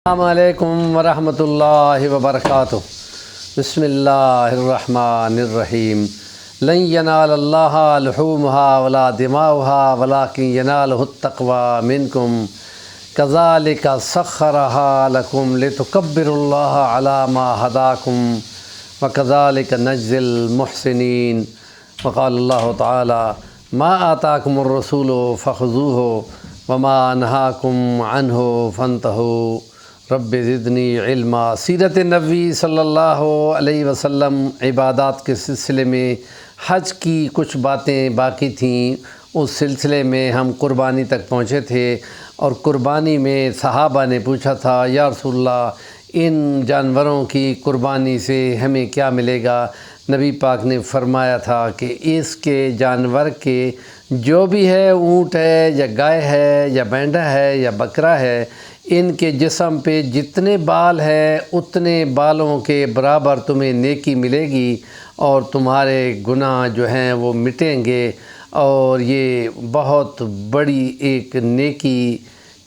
السلام علیکم ورحمۃ اللہ وبرکاتہ۔ بسم اللہ الرحمن الرحیم۔ لن ینال اللہ لحومها ولا دماؤها ولکن ینالہ التقوی منکم کذالک سخرها لکم لتکبروا اللہ علی ما ہداکم وکذالک نجزی المحسنین۔ وقال اللہ تعالی ما آتاکم الرسول فخذوہ وما نہاکم عنہ فانتہوا رب زدنی علما۔ سیرت نبوی صلی اللہ علیہ وسلم عبادات کے سلسلے میں حج کی کچھ باتیں باقی تھیں۔ اس سلسلے میں ہم قربانی تک پہنچے تھے، اور قربانی میں صحابہ نے پوچھا تھا یا رسول اللہ ان جانوروں کی قربانی سے ہمیں کیا ملے گا؟ نبی پاک نے فرمایا تھا کہ اس کے جانور کے جو بھی ہے، اونٹ ہے یا گائے ہے یا مینڈھا ہے یا بکرا ہے، ان کے جسم پہ جتنے بال ہیں اتنے بالوں کے برابر تمہیں نیکی ملے گی، اور تمہارے گناہ جو ہیں وہ مٹیں گے۔ اور یہ بہت بڑی ایک نیکی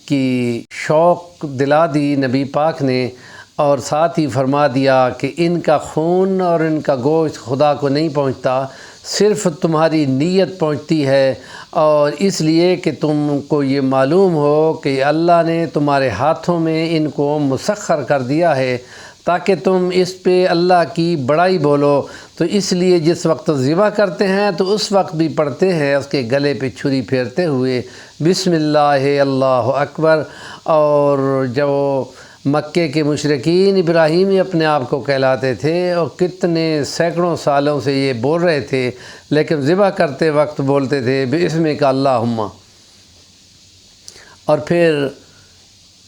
کی شوق دلا دی نبی پاک نے، اور ساتھ ہی فرما دیا کہ ان کا خون اور ان کا گوشت خدا کو نہیں پہنچتا، صرف تمہاری نیت پہنچتی ہے۔ اور اس لیے کہ تم کو یہ معلوم ہو کہ اللہ نے تمہارے ہاتھوں میں ان کو مسخر کر دیا ہے تاکہ تم اس پہ اللہ کی بڑائی بولو۔ تو اس لیے جس وقت ذبح کرتے ہیں تو اس وقت بھی پڑھتے ہیں اس کے گلے پہ چھری پھیرتے ہوئے بسم اللہ اللہ اکبر۔ اور جو مکے کے مشرکین ابراہیمی اپنے آپ کو کہلاتے تھے، اور کتنے سینکڑوں سالوں سے یہ بول رہے تھے، لیکن ذبح کرتے وقت بولتے تھے بسمک اللہم۔ اور پھر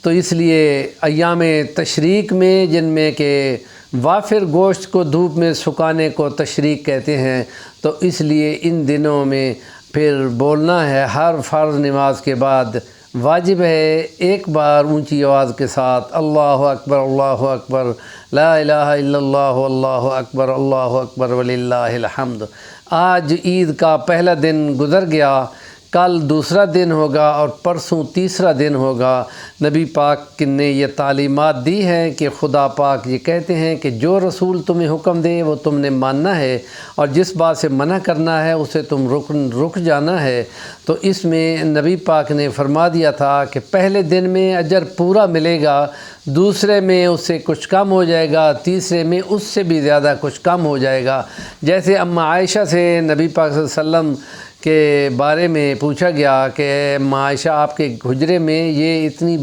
تو اس لیے ایام تشریق میں، جن میں کہ وافر گوشت کو دھوپ میں سکانے کو تشریق کہتے ہیں، تو اس لیے ان دنوں میں پھر بولنا ہے ہر فرض نماز کے بعد واجب ہے ایک بار اونچی آواز کے ساتھ اللہ اکبر لا الہ الا اللہ اللہ اکبر وللہ الحمد۔ آج عید کا پہلا دن گزر گیا، کل دوسرا دن ہوگا اور پرسوں تیسرا دن ہوگا۔ نبی پاک نے یہ تعلیمات دی ہیں کہ خدا پاک یہ کہتے ہیں کہ جو رسول تمہیں حکم دے وہ تم نے ماننا ہے، اور جس بات سے منع کرنا ہے اسے تم رک جانا ہے۔ تو اس میں نبی پاک نے فرما دیا تھا کہ پہلے دن میں اجر پورا ملے گا، دوسرے میں اس سے کچھ کم ہو جائے گا، تیسرے میں اس سے بھی زیادہ کچھ کم ہو جائے گا۔ جیسے اماں عائشہ سے نبی پاک صلی اللہ علیہ وسلم کے بارے میں پوچھا گیا کہ اماں عائشہ آپ کے حجرے میں یہ اتنی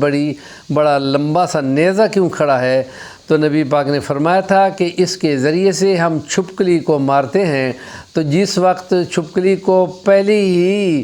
بڑا لمبا سا نیزہ کیوں کھڑا ہے؟ تو نبی پاک نے فرمایا تھا کہ اس کے ذریعے سے ہم چھپکلی کو مارتے ہیں، تو جس وقت چھپکلی کو پہلی ہی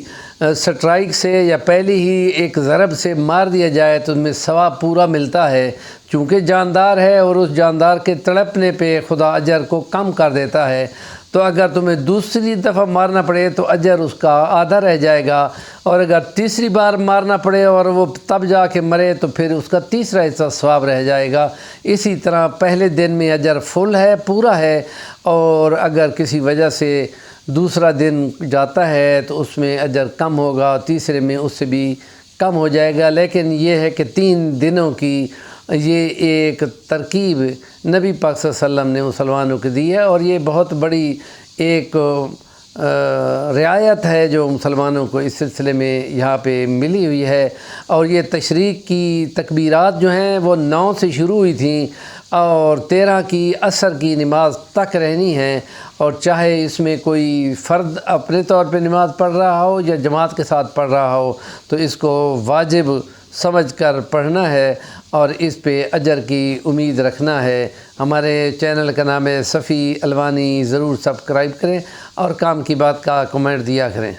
سٹرائک سے یا پہلی ہی ایک ضرب سے مار دیا جائے تو ان میں ثواب پورا ملتا ہے، چونکہ جاندار ہے، اور اس جاندار کے تڑپنے پہ خدا اجر کو کم کر دیتا ہے۔ تو اگر تمہیں دوسری دفعہ مارنا پڑے تو اجر اس کا آدھا رہ جائے گا، اور اگر تیسری بار مارنا پڑے اور وہ تب جا کے مرے تو پھر اس کا تیسرا حصہ ثواب رہ جائے گا۔ اسی طرح پہلے دن میں اجر فل ہے، پورا ہے، اور اگر کسی وجہ سے دوسرا دن جاتا ہے تو اس میں اجر کم ہوگا، تیسرے میں اس سے بھی کم ہو جائے گا۔ لیکن یہ ہے کہ 3 دنوں کی یہ ایک ترکیب نبی پاک صلی اللہ علیہ وسلم نے مسلمانوں کو دی ہے، اور یہ بہت بڑی ایک رعایت ہے جو مسلمانوں کو اس سلسلے میں یہاں پہ ملی ہوئی ہے۔ اور یہ تشریق کی تکبیرات جو ہیں وہ 9 سے شروع ہوئی تھیں، اور 13 کی عصر کی نماز تک رہنی ہے، اور چاہے اس میں کوئی فرد اپنے طور پہ نماز پڑھ رہا ہو یا جماعت کے ساتھ پڑھ رہا ہو، تو اس کو واجب سمجھ کر پڑھنا ہے اور اس پہ اجر کی امید رکھنا ہے۔ ہمارے چینل کا نام ہے صفی الوانی، ضرور سبسکرائب کریں اور کام کی بات کا کمنٹ دیا کریں۔